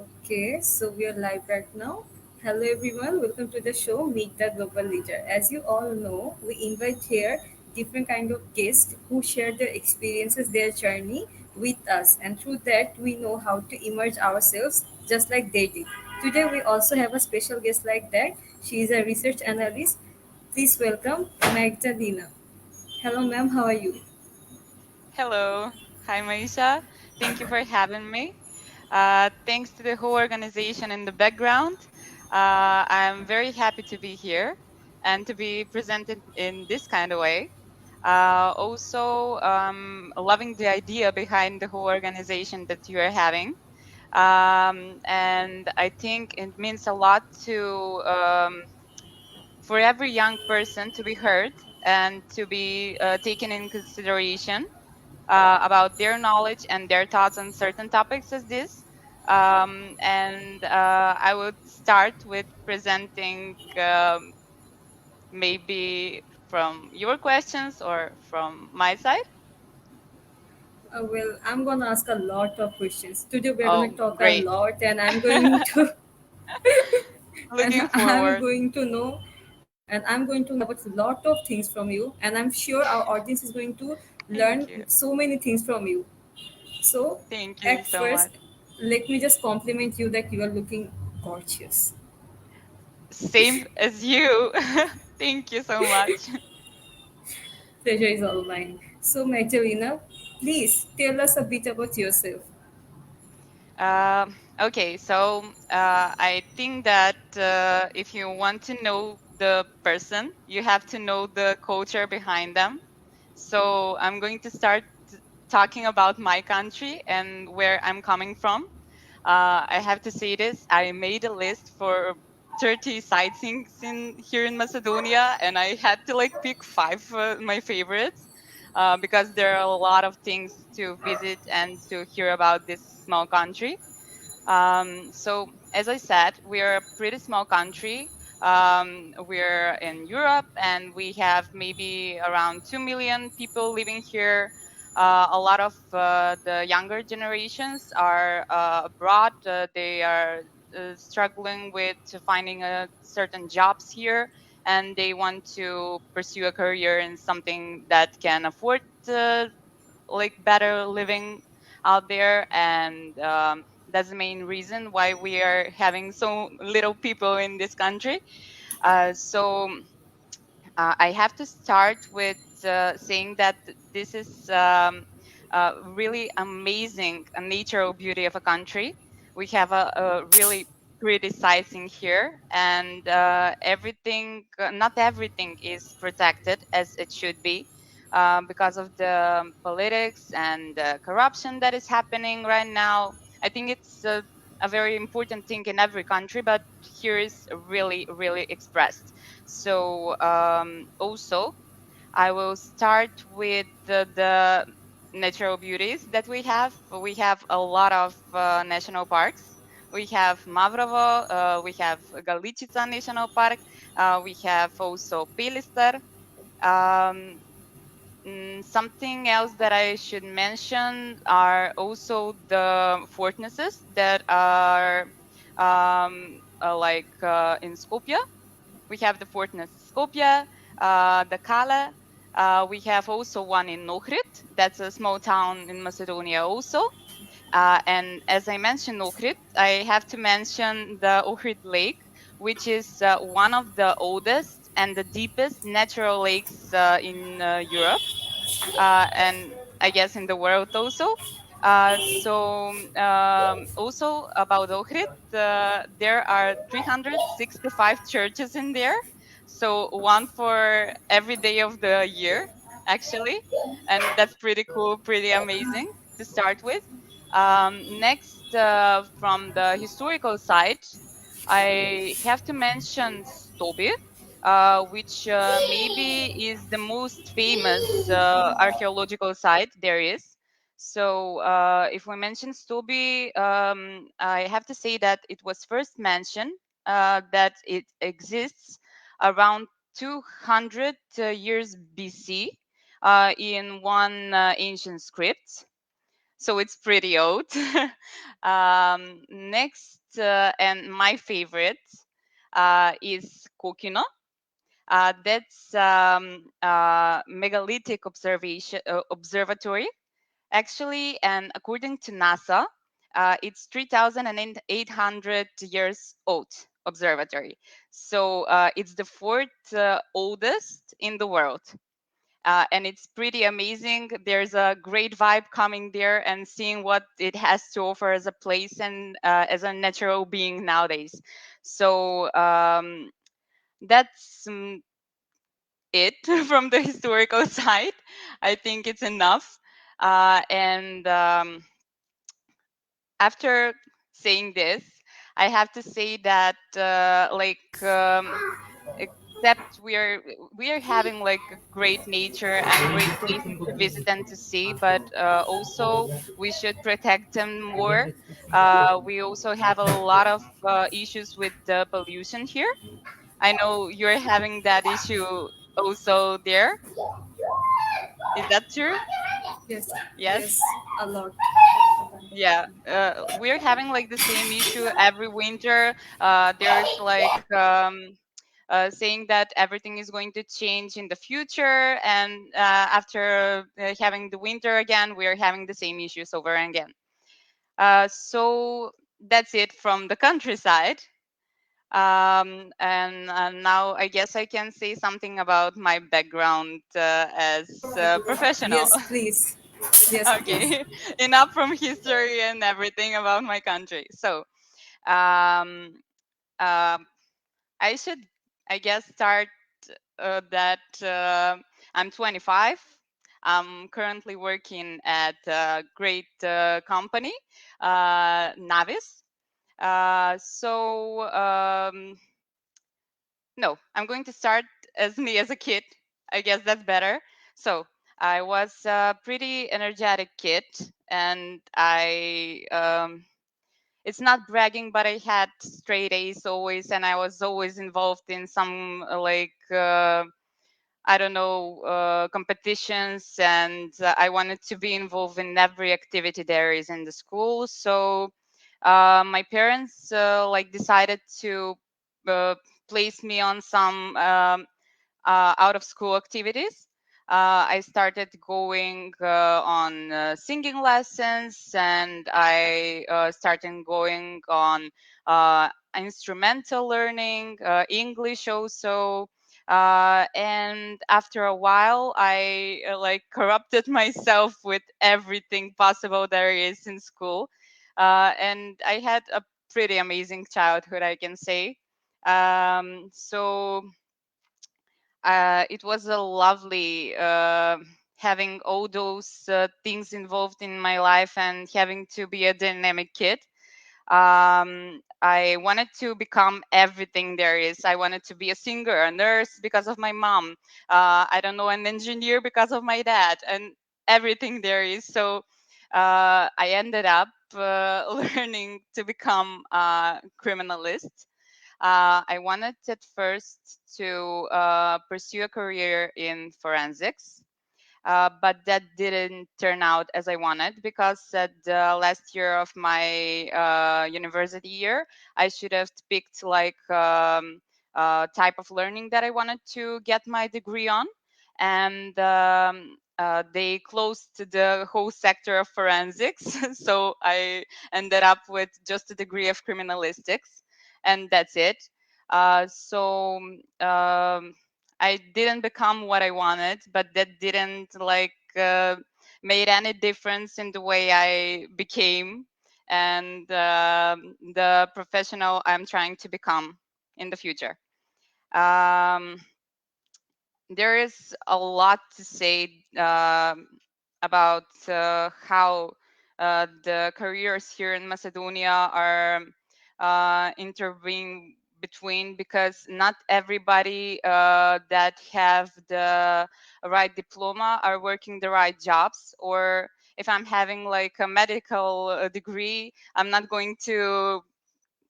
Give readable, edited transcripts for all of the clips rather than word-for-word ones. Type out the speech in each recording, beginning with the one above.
Okay, so we are live right now. Hello everyone, welcome to the show Meet the Global Leader. As you all know, we invite here different kind of guests who share their experiences, their journey with us, and through that we know how to emerge ourselves just like they did. Today we also have a special guest like that. She is a research analyst. Please welcome Magdalena. Hello ma'am, how are you? Hello. Hi, Maisha. Thank you for having me. Thanks to the whole organization in the background. I'm very happy to be here and to be presented in this kind of way. Also, loving the idea behind the whole organization that you are having. And I think it means a lot for every young person to be heard and to be taken in consideration about their knowledge and their thoughts on certain topics as this. And I would start with presenting maybe from your questions or from my side. Well, I'm gonna ask a lot of questions. Today we're gonna Oh, talk a great. lot, and I'm going to and Looking I'm forward. going to know and I'm going to know about a lot of things from you, and I'm sure our audience is going to Thank learn you. so many things from you. So, Thank you at so much. first, let me just compliment you that you are looking gorgeous. Same as you. Thank you so much. Pleasure is all mine. So, Magdalena, please tell us a bit about yourself. Okay, so I think that if you want to know the person, you have to know the culture behind them. So I'm going to start talking about my country and where I'm coming from. I have to say this: I made a list for 30 sightseeings in here in Macedonia, and I had to like pick five my favorites because there are a lot of things to visit and to hear about this small country. So, as I said, we are a pretty small country. We're in Europe, and we have maybe around 2 million people living here. A lot of the younger generations are abroad. They are struggling with finding certain jobs here, and they want to pursue a career in something that can afford like better living out there. And that's the main reason why we are having so little people in this country. So I have to start with saying that this is really amazing natural beauty of a country. We have a really pretty sizing here, and everything, not everything is protected as it should be. Because of the politics and corruption that is happening right now. I think it's a very important thing in every country, but here is really, really expressed. So also, I will start with the natural beauties that we have. We have a lot of national parks. We have Mavrovo, we have Galičica National Park, we have also Pilistar. Um, Something else that I should mention are also the fortresses that are in Skopje. We have the fortress Skopje, the Kale. We have also one in Ohrid. That's a small town in Macedonia also. And as I mentioned Ohrid, I have to mention the Ohrid Lake, which is one of the oldest and the deepest natural lakes in Europe, and I guess in the world also. Also about Ohrid, there are 365 churches in there, so one for every day of the year, actually, and that's pretty cool, pretty amazing to start with. Next, from the historical side, I have to mention Stobi, which maybe is the most famous archaeological site there is. So, if we mention Stobi, I have to say that it was first mentioned that it exists around 200 years BC in one ancient script. so it's pretty old. Next, and my favorite is Kokino. That's megalithic observatory, actually, and according to NASA, it's 3,800 years old observatory. So it's the fourth oldest in the world. And it's pretty amazing. There's a great vibe coming there and seeing what it has to offer as a place and as a natural being nowadays. So that's it from the historical side. I think it's enough. And After saying this, I have to say that except we are having like a great nature and great places to visit and to see, but also we should protect them more. We also have a lot of issues with the pollution here. I know you're having that issue also there. Is that true? Yes, Yes. yes, a lot. Yeah, we're having like the same issue every winter. There's like saying that everything is going to change in the future, and after having the winter again, we're having the same issues over again. So that's it from the countryside. And Now I guess I can say something about my background as a professional. Yes, please. Yes, please. Okay, enough from history and everything about my country. So, um, um, I should, I guess, start that I'm 25. I'm currently working at a great company, Navis. No, I'm going to start as me as a kid. I guess that's better. So I was a pretty energetic kid, and it's not bragging, but I had straight A's always, and I was always involved in some I don't know, competitions, and I wanted to be involved in every activity there is in the school. So my parents like decided to uh, place me on some out of school activities. I started going on singing lessons, and I started going on instrumental learning, English also. And after a while, I like corrupted myself with everything possible there is in school. And I had a pretty amazing childhood, I can say. So it was a lovely having all those things involved in my life and having to be a dynamic kid. I wanted to become everything there is. I wanted to be a singer, a nurse because of my mom. I don't know, an engineer because of my dad, and everything there is. So I ended up learning to become a criminalist. I wanted at first to pursue a career in forensics, but that didn't turn out as I wanted because at the last year of my university year, I should have picked like type of learning that I wanted to get my degree on, and they closed the whole sector of forensics, so I ended up with just a degree of criminalistics, and that's it. So. I didn't become what I wanted, but that didn't made any difference in the way I became and the professional I'm trying to become in the future. Um, there is a lot to say about how the careers here in Macedonia are intervening between, because not everybody that have the right diploma are working the right jobs. Or if I'm having like a medical degree, I'm not going to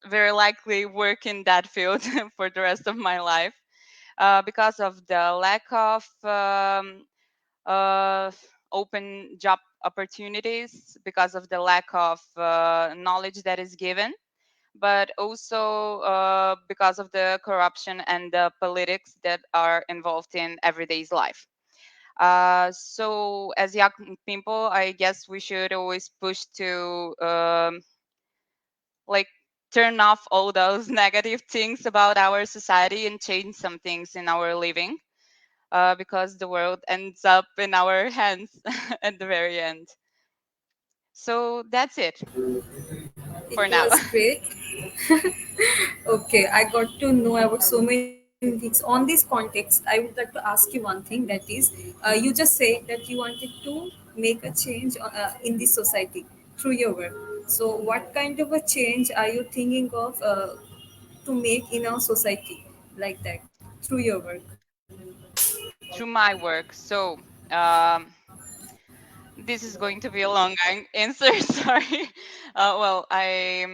very likely work in that field for the rest of my life because of the lack of uh, open job opportunities because of the lack of knowledge that is given, but also because of the corruption and the politics that are involved in everyday's life. So as young people, I guess we should always push to like turn off all those negative things about our society and change some things in our living, because the world ends up in our hands at the very end. So that's it for It now. was great. Okay, I got to know about so many things. On this context, I would like to ask you one thing, that is, you just said that you wanted to make a change in the society through your work. So, what kind of a change are you thinking of to make in our society like that through your work? Through my work. So um, this is going to be a long answer. Sorry. Well, I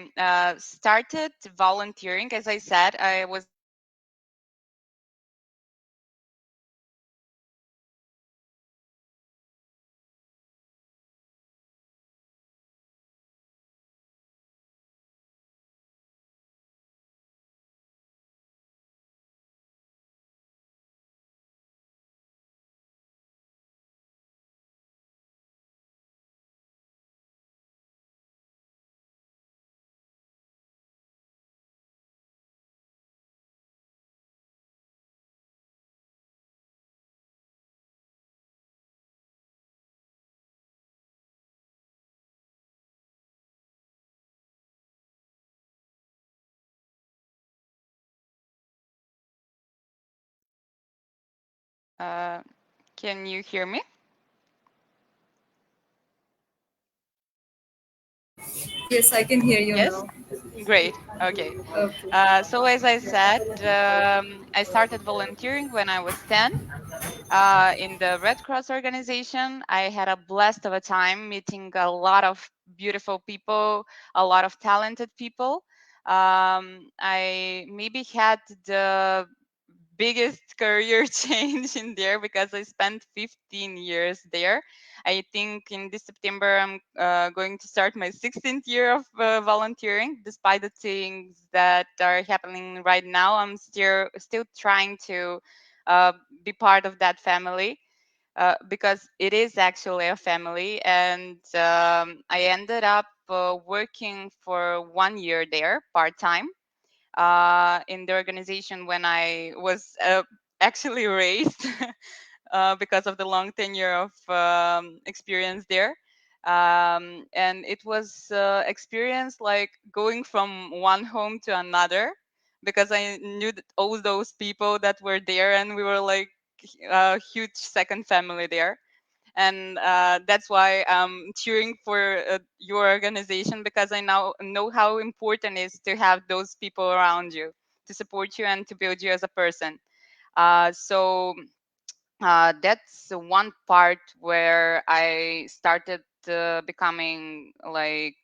started volunteering. As I said, I was a volunteer in the Red Cross organization. Uh, can you hear me? Yes, I can hear you Yes. now. Great. Okay. Okay. So as I said, I started volunteering when I was 10 in the Red Cross organization. I had a blast of a time meeting a lot of beautiful people, a lot of talented people. I maybe had the biggest career change in there because I spent 15 years there. I think in this September I'm going to start my 16th year of volunteering. Despite the things that are happening right now, I'm still trying to be part of that family, because it is actually a family. And I ended up working for 1 year there part time in the organization when I was actually raised because of the long tenure of experience there. And it was experience like going from one home to another, because I knew that all those people that were there, and we were like a huge second family there. And that's why I'm cheering for your organization, because I now know how important it is to have those people around you to support you and to build you as a person. So that's one part where I started becoming like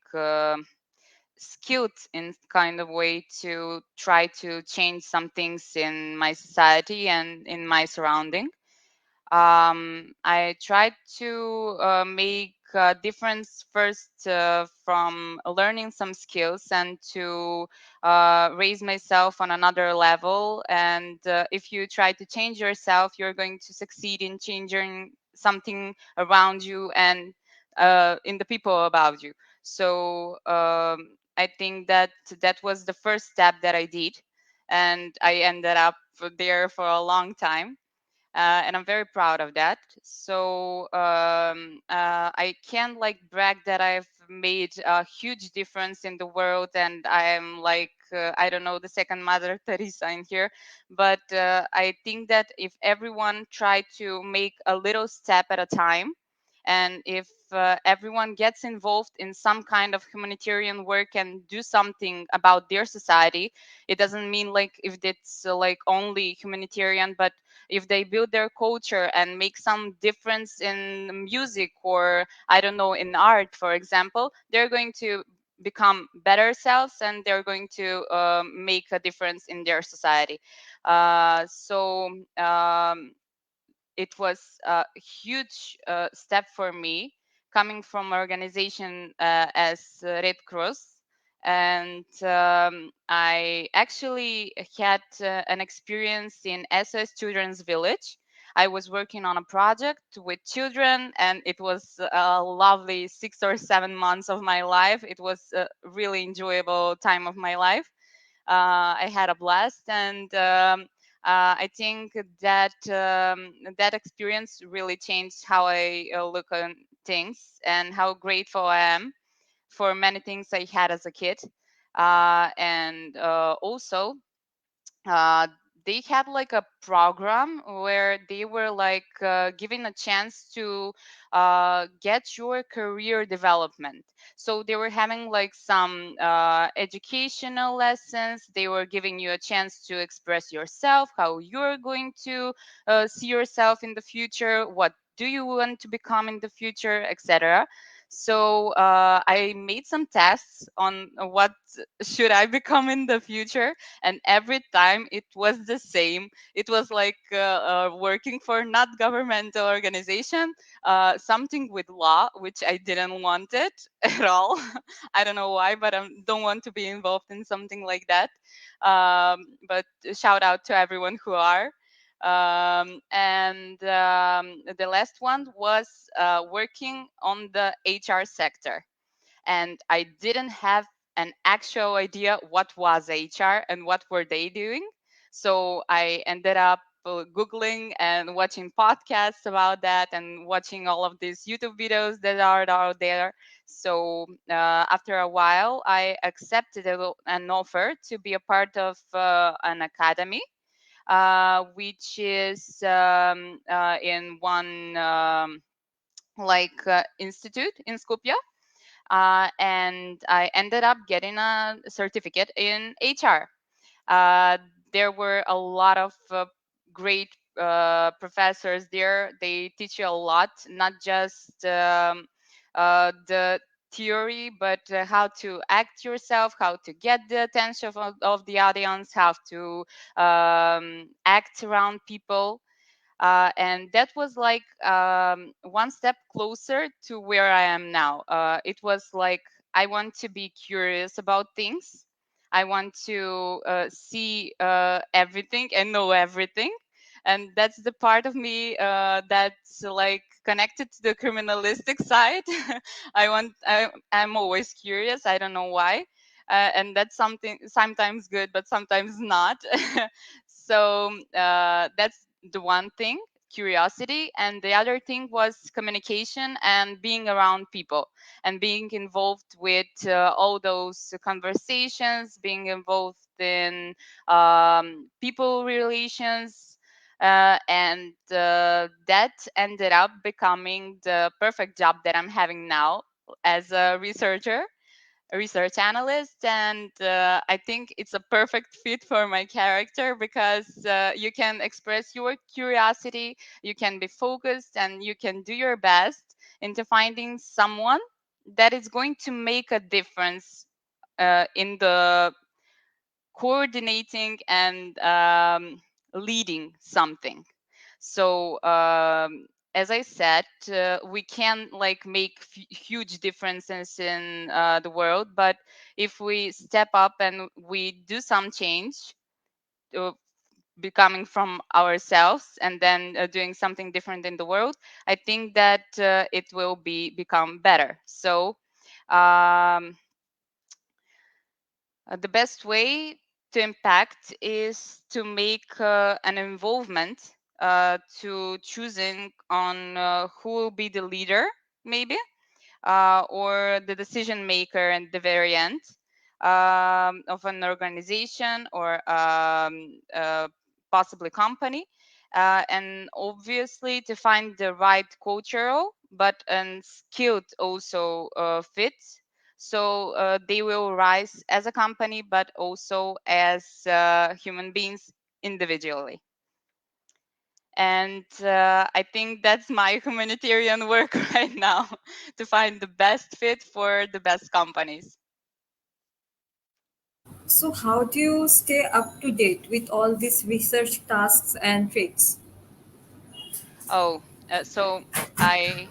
skilled in kind of way to try to change some things in my society and in my surrounding. I tried to make a difference first from learning some skills and to raise myself on another level. And if you try to change yourself, you're going to succeed in changing something around you and in the people about you. So I think that that was the first step that I did, and I ended up there for a long time, and I'm very proud of that. So I can like brag that I've made a huge difference in the world, and I'm like I don't know, the second Mother Teresa in here. But I think that if everyone tried to make a little step at a time, and if everyone gets involved in some kind of humanitarian work and do something about their society, it doesn't mean like if it's like only humanitarian, but if they build their culture and make some difference in music, or I don't know, in art, for example, they're going to become better selves, and they're going to make a difference in their society. So it was a huge step for me, coming from an organization as Red Cross. And I actually had an experience in SOS Children's Village. I was working on a project with children, and it was a lovely 6 or 7 months of my life. It was a really enjoyable time of my life. I had a blast, and I think that that experience really changed how I look on things and how grateful I am for many things I had as a kid. And also, uh, they had like a program where they were like giving a chance to get your career development. So they were having like some educational lessons. They were giving you a chance to express yourself, how you're going to see yourself in the future, what do you want to become in the future, etc. So I made some tests on what should I become in the future, and every time it was the same. It was like working for not governmental organization, something with law, which I didn't want it at all. I don't know why, but I don't want to be involved in something like that. But shout out to everyone who are. And the last one was working on the HR sector, and I didn't have an actual idea what was HR and what were they doing. So I ended up googling and watching podcasts about that and watching all of these YouTube videos that are out there. So after a while, I accepted an offer to be a part of an academy, which is in one institute in Skopje, and I ended up getting a certificate in HR. Uh, there were a lot of great professors there. They teach you a lot, not just the theory, but how to act yourself, how to get the attention of the audience, how to act around people. And that was like one step closer to where I am now. It was like I want to be curious about things. I want to see everything and know everything. And that's the part of me that's like connected to the criminalistic side. I'm always curious. I don't know why. And that's something sometimes good, but sometimes not. So that's the one thing, curiosity, and the other thing was communication and being around people and being involved with all those conversations, being involved in people relations. And that ended up becoming the perfect job that I'm having now as a researcher, a research analyst. And I think it's a perfect fit for my character because you can express your curiosity, you can be focused, and you can do your best into finding someone that is going to make a difference in the coordinating and leading something. So as I said, we can like make huge differences in the world, but if we step up and we do some change, uh, becoming from ourselves and then doing something different in the world, I think that it will become better. So um, the best way to impact is to make an involvement to choosing on who will be the leader, maybe, or the decision maker at the very end of an organization or possibly company. And obviously to find the right cultural but and skilled also fit, so they will rise as a company but also as human beings individually. And I think that's my humanitarian work right now, to find the best fit for the best companies. So, how do you stay up to date with all these research tasks and traits? So I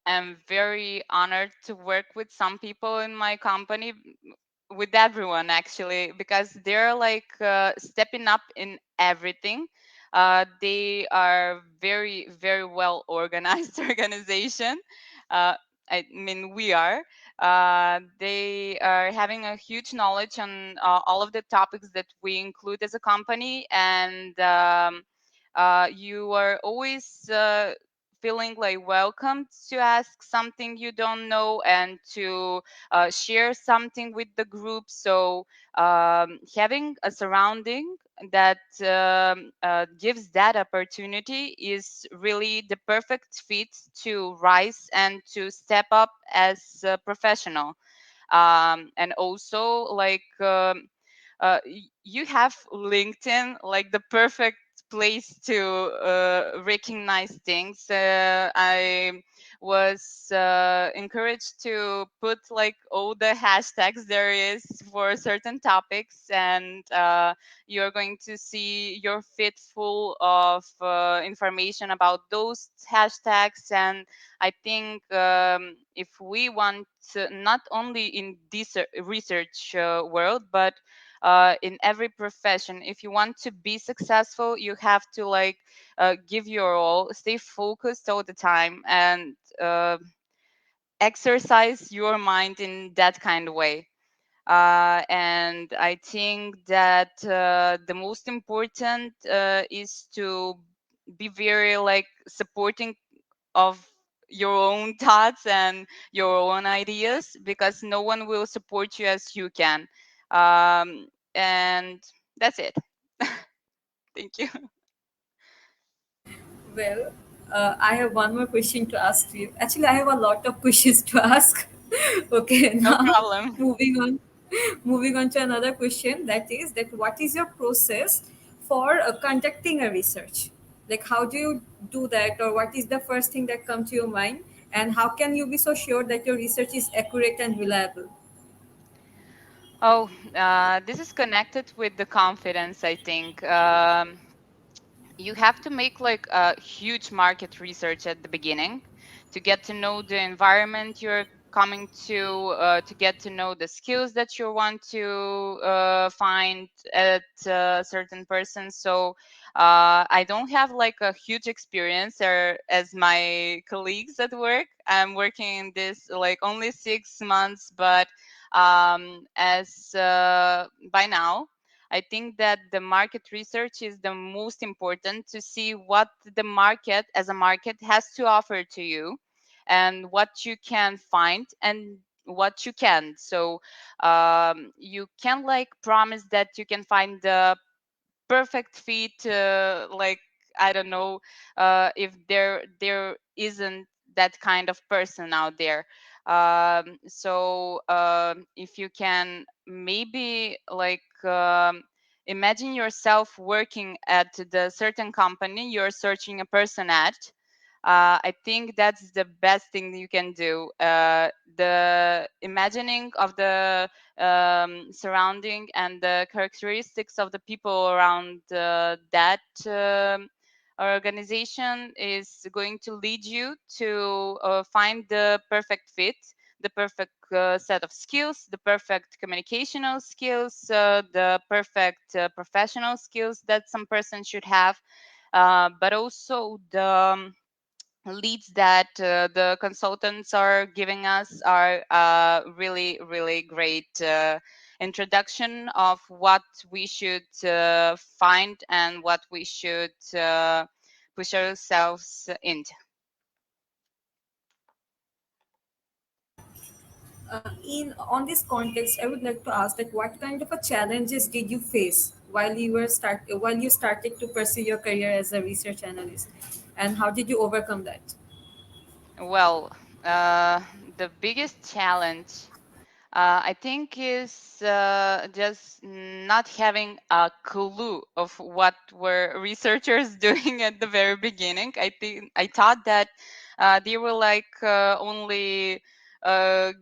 am very honored to work with some people in my company, with everyone actually, because they're like stepping up in everything. They are very, very well organized organization. Uh, I mean, we are. They are having a huge knowledge on all of the topics that we include as a company, and you are always feeling like welcome to ask something you don't know and to share something with the group. So having a surrounding that gives that opportunity is really the perfect fit to rise and to step up as a professional. And also like you have LinkedIn, like the perfect place to recognize things. I was encouraged to put like all the hashtags there is for certain topics, and you're going to see your feed full of information about those hashtags. And I think if we want not only in this research world, but in every profession, if you want to be successful, you have to like give your all, stay focused all the time, and exercise your mind in that kind of way. And I think that the most important is to be very like supporting of your own thoughts and your own ideas, because no one will support you as you can. And that's it. Thank you. Well, I have one more question to ask you. Actually, I have a lot of questions to ask. Okay, No now problem. moving on. Moving on to another question, that is that what is your process for conducting a research? Like how do you do that, or what is the first thing that comes to your mind, and how can you be so sure that your research is accurate and reliable? This is connected with the confidence, I think. You have to make like a huge market research at the beginning to get to know the environment you're coming to get to know the skills that you want to find at a certain person. So I don't have like a huge experience or as my colleagues at work. I'm working in this like only 6 months, but as by now I think that the market research is the most important to see what the market as a market has to offer to you, and what you can find and what you can. So you can like promise that you can find the perfect fit, like I don't know if there isn't that kind of person out there. So if you can maybe like imagine yourself working at the certain company you're searching a person at. I think that's the best thing you can do. The imagining of the surrounding and the characteristics of the people around that organization is going to lead you to find the perfect fit, the perfect set of skills, the perfect communicational skills, the perfect professional skills that some person should have, but also the leads that the consultants are giving us are really, really great introduction of what we should find and what we should push ourselves into. In on this context, I would like to ask that what kind of a challenges did you face while you started to pursue your career as a research analyst, and how did you overcome that? Well, the biggest challenge I think is just not having a clue of what were researchers doing at the very beginning. I think I thought that they were like only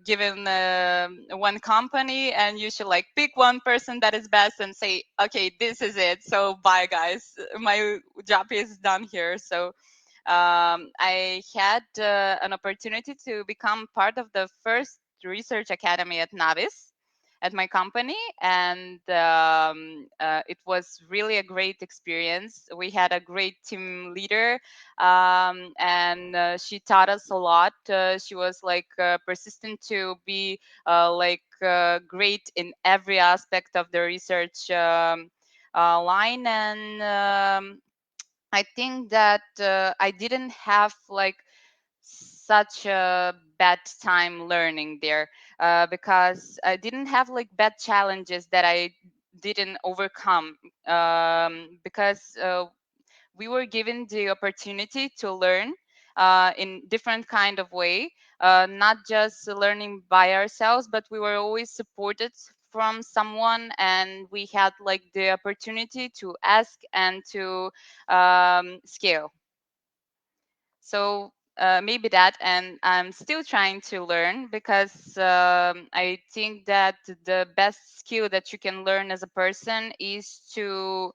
given one company, and you should like pick one person that is best and say, okay, this is it. So bye, guys. My job is done here. So I had an opportunity to become part of the first research academy at Navis at my company, and it was really a great experience. We had a great team leader, and she taught us a lot. She was like persistent to be great in every aspect of the research line, and I think that I didn't have like such a bad time learning there, because I didn't have like bad challenges that I didn't overcome, because we were given the opportunity to learn in different kind of way, not just learning by ourselves, but we were always supported from someone, and we had like the opportunity to ask and to scale. So maybe that, and I'm still trying to learn, because I think that the best skill that you can learn as a person is to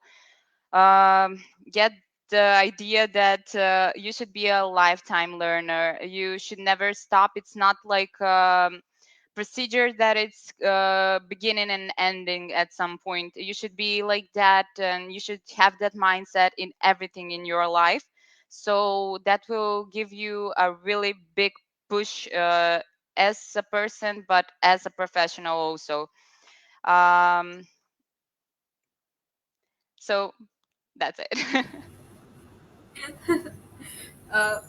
get the idea that you should be a lifetime learner. You should never stop. It's not like procedure that it's beginning and ending at some point. You should be like that, and you should have that mindset in everything in your life. So that will give you a really big push as a person, but as a professional also. Um, so that's it.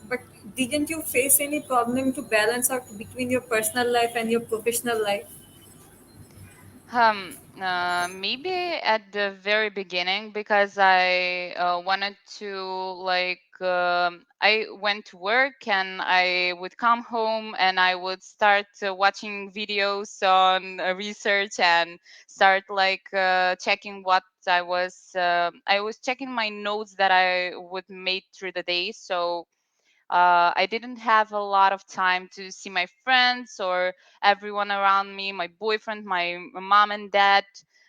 But didn't you face any problem to balance out between your personal life and your professional life? Maybe at the very beginning, because I wanted to I went to work and I would come home and I would start watching videos on research and start checking what I was checking my notes that I would make through the day. So I didn't have a lot of time to see my friends or everyone around me, my boyfriend, my mom and dad,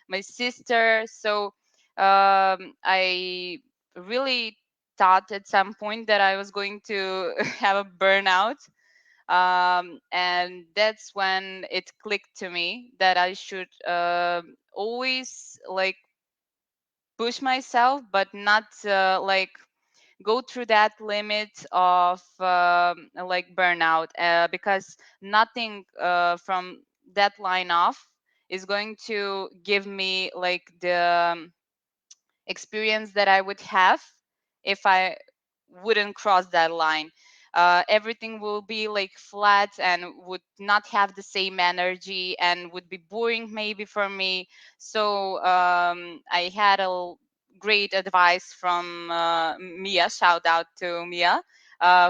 my sister. So I really thought at some point that I was going to have a burnout. And that's when it clicked to me that I should always push myself, but not go through that limit of burnout, because nothing from that line off is going to give me like the experience that I would have if I wouldn't cross that line. Everything will be like flat and would not have the same energy and would be boring maybe for me. So I had great advice from Mia. Shout out to Mia,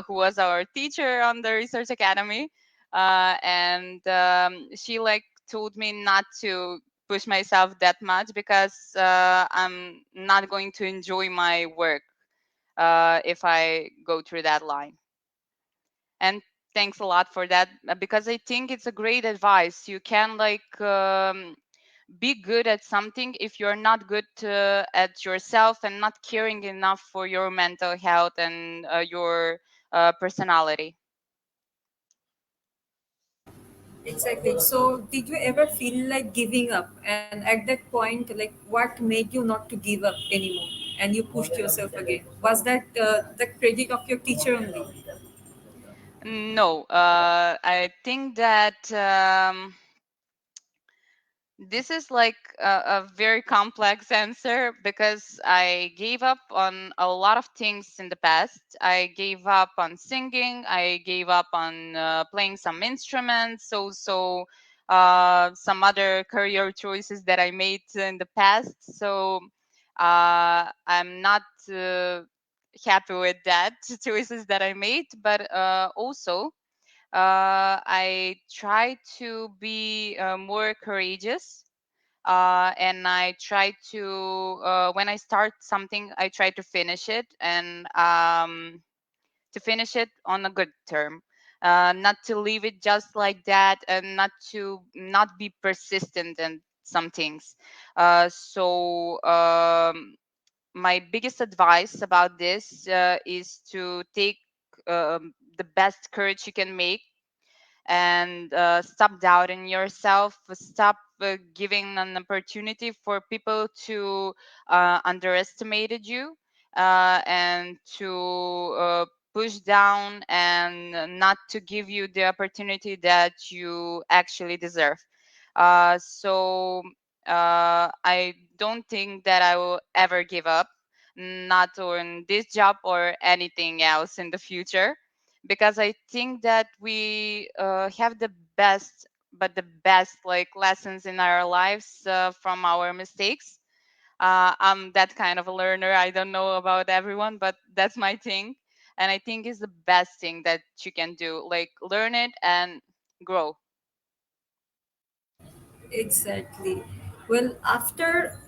who was our teacher on the Research Academy. And she told me not to push myself that much, because I'm not going to enjoy my work if I go through that line. And thanks a lot for that, because I think it's a great advice. You can be good at something if you're not good at yourself and not caring enough for your mental health and your personality. Exactly. So, did you ever feel like giving up? And at that point, like, what made you not to give up anymore? And you pushed yourself again. Was that the credit of your teacher only? No, I think that this is a very complex answer, because I gave up on a lot of things in the past. I gave up on singing. I gave up on playing some instruments. Also, some other career choices that I made in the past. So I'm not happy with that choices that I made. But also, I try to be more courageous, and I try to when I start something, I try to finish it, and to finish it on a good term, not to leave it just like that, and not be persistent in some things. So my biggest advice about this is to take the best courage you can make, and stop doubting yourself, stop giving an opportunity for people to underestimated you, and to push down and not to give you the opportunity that you actually deserve. So I don't think that I will ever give up, not on this job or anything else in the future, because I think that we have the best, but the best like lessons in our lives from our mistakes. I'm that kind of a learner. I don't know about everyone, but that's my thing, and I think is the best thing that you can do. Like learn it and grow. Exactly. Well, after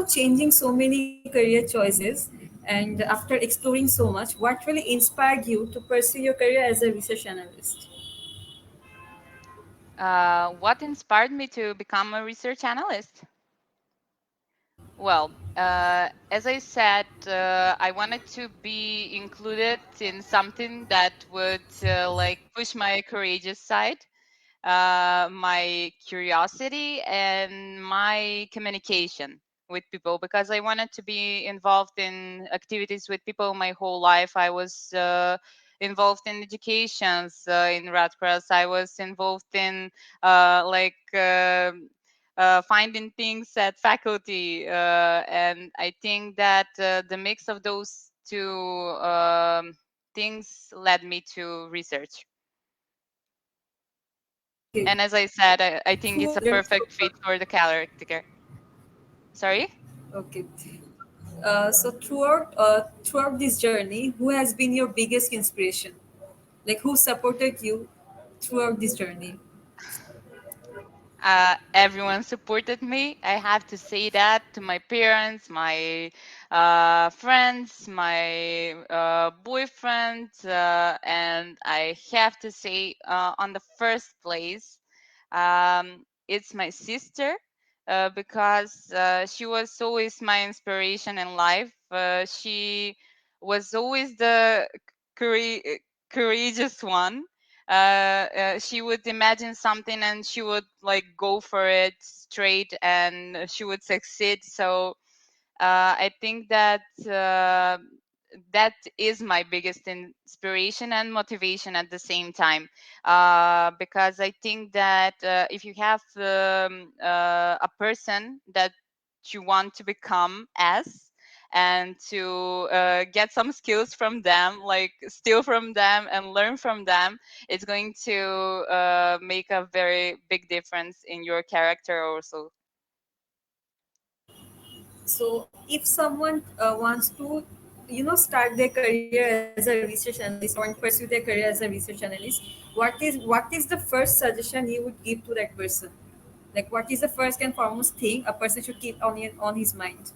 changing so many career choices and after exploring so much, what really inspired you to pursue your career as a research analyst? What inspired me to become a research analyst? Well, as I said, I wanted to be included in something that would like push my courageous side, my curiosity, and my communication with people, because I wanted to be involved in activities with people my whole life. I was involved in educations in Radcross. I was involved in like finding things at faculty, and I think that the mix of those two things led me to research. Okay. And as I said, I think it's a Throughout perfect fit for the character. Sorry? okay. So throughout this journey, who has been your biggest inspiration? Like who supported you throughout this journey? Everyone supported me. I have to say that to my parents, my friends, my boyfriend, and I have to say, on the first place, it's my sister, because she was always my inspiration in life. She was always the coura- courageous one. She would imagine something and she would like go for it straight, and she would succeed. So I think that that is my biggest inspiration and motivation at the same time, because I think that if you have a person that you want to become as, and to get some skills from them, like steal from them and learn from them, it's going to make a very big difference in your character also. So if someone wants to start their career as a research analyst or want to pursue their career as a research analyst, what is the first suggestion you would give to that person? Like what is the first and foremost thing a person should keep on his mind?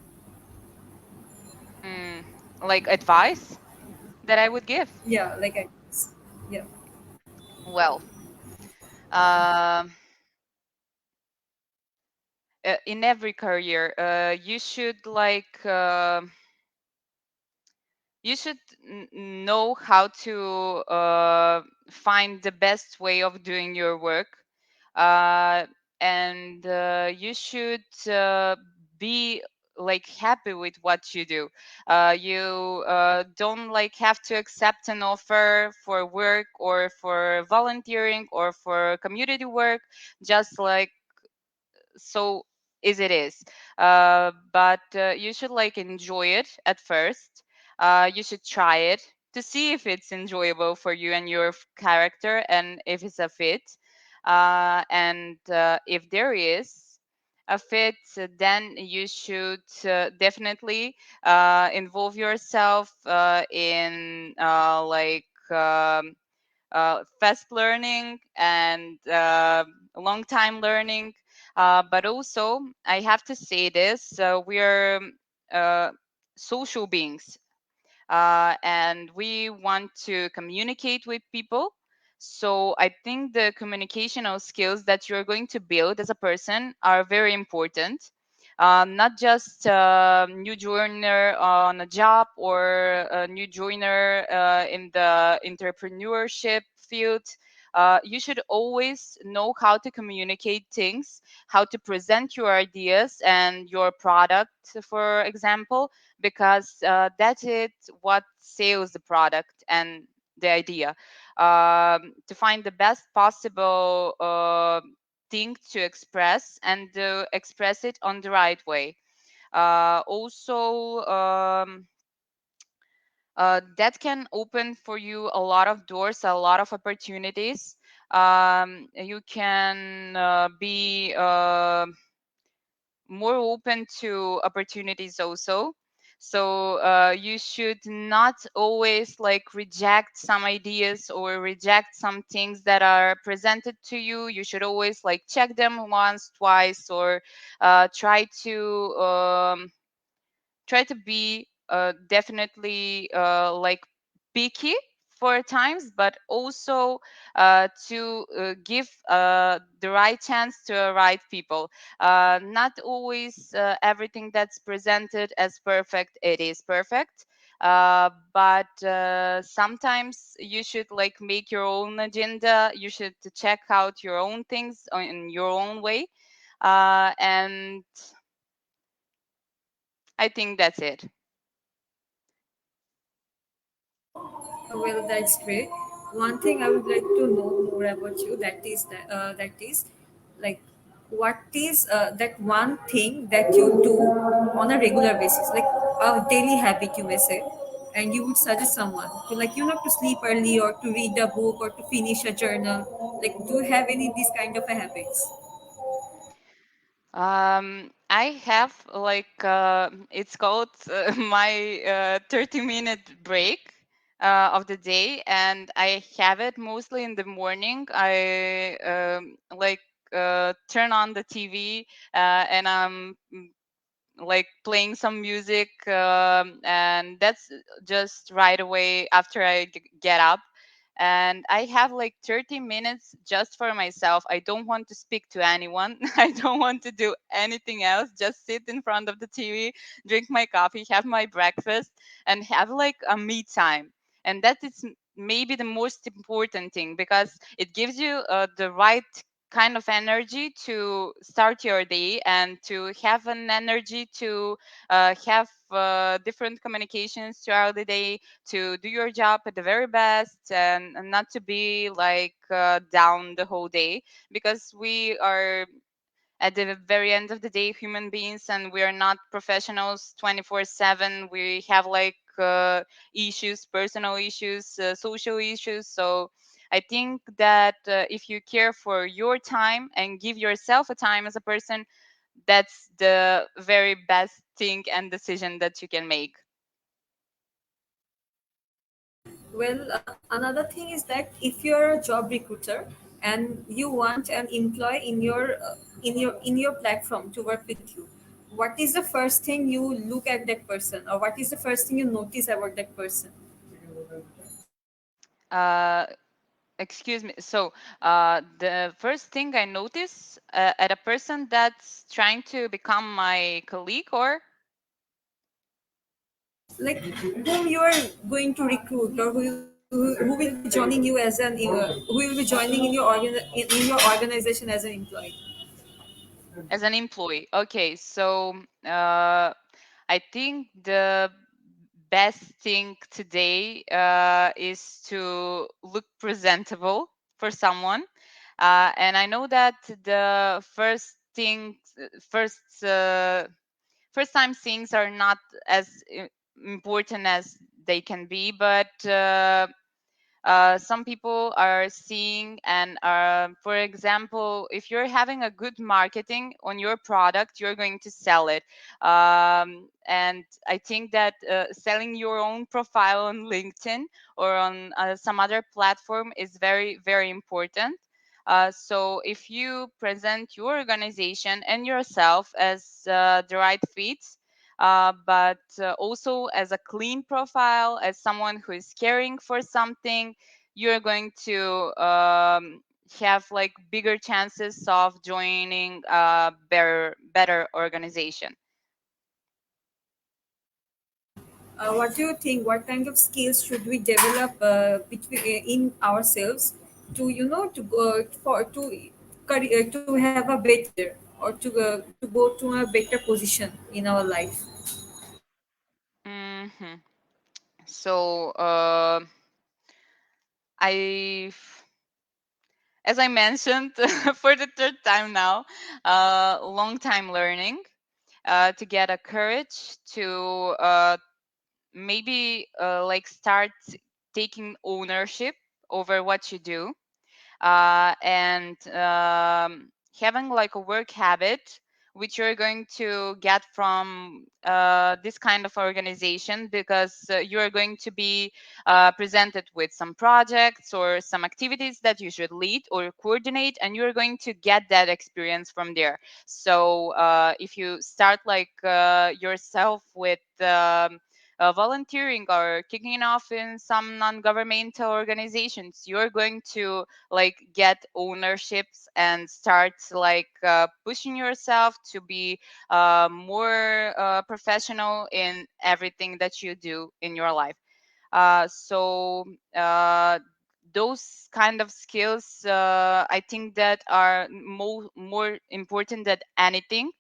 Mm, like advice that I would give? Yeah, like I yeah. Well, in every career, you should like you should know how to find the best way of doing your work, uh, and you should be like happy with what you do. You don't like have to accept an offer for work or for volunteering or for community work just like so as it is. But you should like enjoy it at first. You should try it to see if it's enjoyable for you and your character, and if it's a fit. And if there is a fit, then you should definitely involve yourself in fast learning and long time learning. But also, I have to say this: we are uh, social beings, and we want to communicate with people. So I think the communicational skills that you're going to build as a person are very important. not just a new joiner on a job or a new joiner in the entrepreneurship field. You should always know how to communicate things, how to present your ideas and your product, for example, because that's it what sells the product and the idea. To find the best possible thing to express and to express it on the right way. Also, that can open for you a lot of doors, a lot of opportunities. You can be more open to opportunities also. So you should not always like reject some ideas or reject some things that are presented to you. You should always like check them once, twice, or try to be definitely like picky for times, but also to give the right chance to the right people. Not always everything that's presented as perfect it is perfect. But sometimes you should like make your own agenda. You should check out your own things in your own way, and I think that's it. Well, that's great. One thing I would like to know more about you, that is like what is that one thing that you do on a regular basis, like a daily habit you may say, and you would suggest someone to, like, to sleep early or to read a book or to finish a journal. Like, do you have any these kind of a habits? I have like it's called my 30-minute break of the day, and I have it mostly in the morning. I like turn on the TV, and I'm like playing some music, and that's just right away after I get up. And I have like 30 minutes just for myself. I don't want to speak to anyone. I don't want to do anything else. Just sit in front of the TV, drink my coffee, have my breakfast, and have like a me time. And that is maybe the most important thing, because it gives you the right kind of energy to start your day and to have an energy to have different communications throughout the day, to do your job at the very best, and not to be like down the whole day, because we are at the very end of the day human beings, and we are not professionals 24/7. We have like issues, personal issues, social issues. So I think that if you care for your time and give yourself a time as a person, that's the very best thing and decision that you can make. Well, another thing is that if you're a job recruiter and you want an employee in your platform to work with you, what is the first thing you look at that person, or what is the first thing you notice about that person? uh, Excuse me. So, the first thing I notice at a person that's trying to become my colleague, or Like, whom you are going to recruit, or who will be joining you as who will be joining in in your organization as an employee? as an employee. Okay, so I think the best thing today is to look presentable for someone. And I know that the first first time things are not as important as they can be, but some people are seeing, and for example, if you're having a good marketing on your product, you're going to sell it. And I think that selling your own profile on LinkedIn or on some other platform is very, very important. So if you present your organization and yourself as the right fit, but also as a clean profile, as someone who is caring for something, you're going to have like bigger chances of joining a better organization. What do you think? What kind of skills should we develop in ourselves to to go for to have a better career or to go to a better position in our life? Hmm. So I, as I mentioned for the third time now, long time learning to get a courage to maybe like start taking ownership over what you do, and having like a work habit which you're going to get from this kind of organization, because you are going to be presented with some projects or some activities that you should lead or coordinate, and you're going to get that experience from there. So if you start like yourself with volunteering or kicking off in some non-governmental organizations, you're going to like get ownerships and start like pushing yourself to be more professional in everything that you do in your life. So those kind of skills, I think that are more important than anything,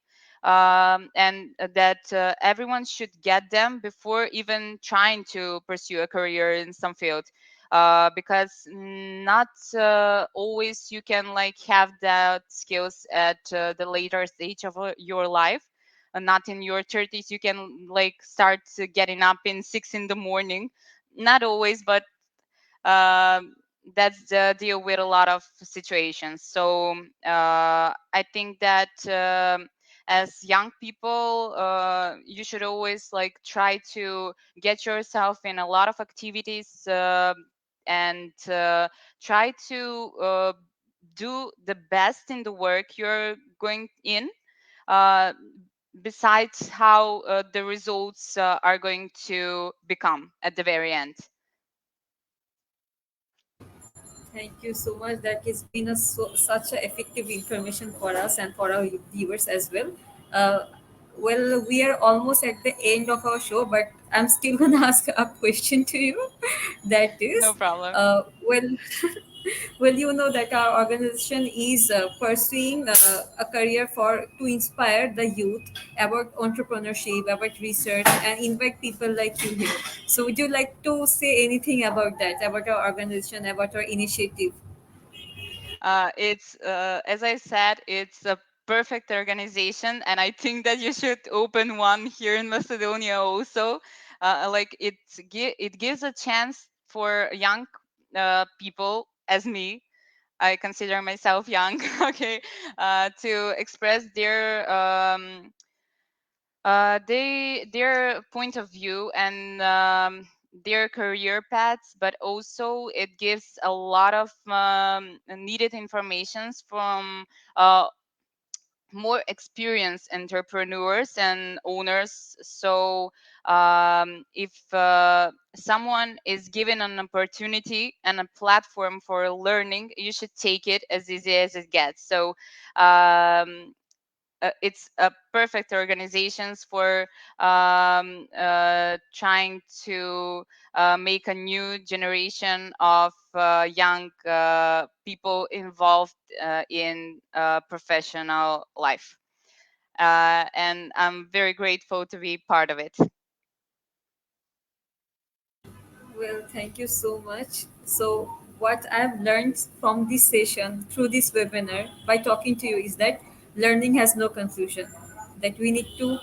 and that everyone should get them before even trying to pursue a career in some field, because not always you can like have that skills at the later stage of your life. Not in your 30s you can like start getting up in 6 in the morning, not always, but um, that's the deal with a lot of situations. So I think that as young people, you should always like try to get yourself in a lot of activities, and try to do the best in the work you're going in, uh, besides how the results are going to become at the very end. Thank you so much. That has been such a effective information for us and for our viewers as well. Uh, well, we are almost at the end of our show, but I'm still going to ask a question to you. That No is, problem. well, well, you know that our organization is pursuing a career for to inspire the youth about entrepreneurship, about research, and invite people like you here. So, would you like to say anything about that, about our organization, about our initiative? It's as I said, it's a perfect organization, and I think that you should open one here in Macedonia also. Like it gives a chance for young people as me. I consider myself young, okay, to express their point of view and their career paths, but also it gives a lot of needed informations from uh, more experienced entrepreneurs and owners. So if someone is given an opportunity and a platform for learning, you should take it as easy as it gets. So it's a perfect organizations for trying to make a new generation of young people involved in professional life. And I'm very grateful to be part of it. Well, thank you so much. So, what I've learned from this session through this webinar by talking to you is that learning has no conclusion, that we need to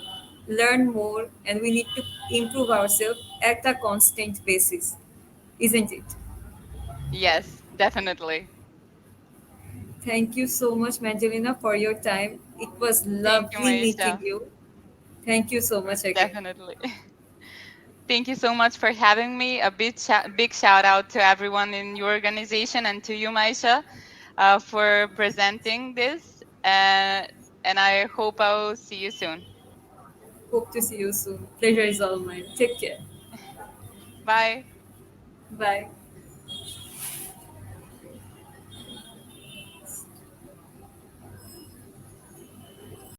learn more and we need to improve ourselves at a constant basis, isn't it? Yes, definitely. Thank you so much, Mangelina, for your time. It was Thank you, lovely meeting Maisha. you. Thank you so much again. Definitely. Thank you so much for having me. A big shout out to everyone in your organization and to you, Maisha, for presenting this. And I hope I'll see you soon. Hope to see you soon. Pleasure is all mine. Take care. Bye. Bye.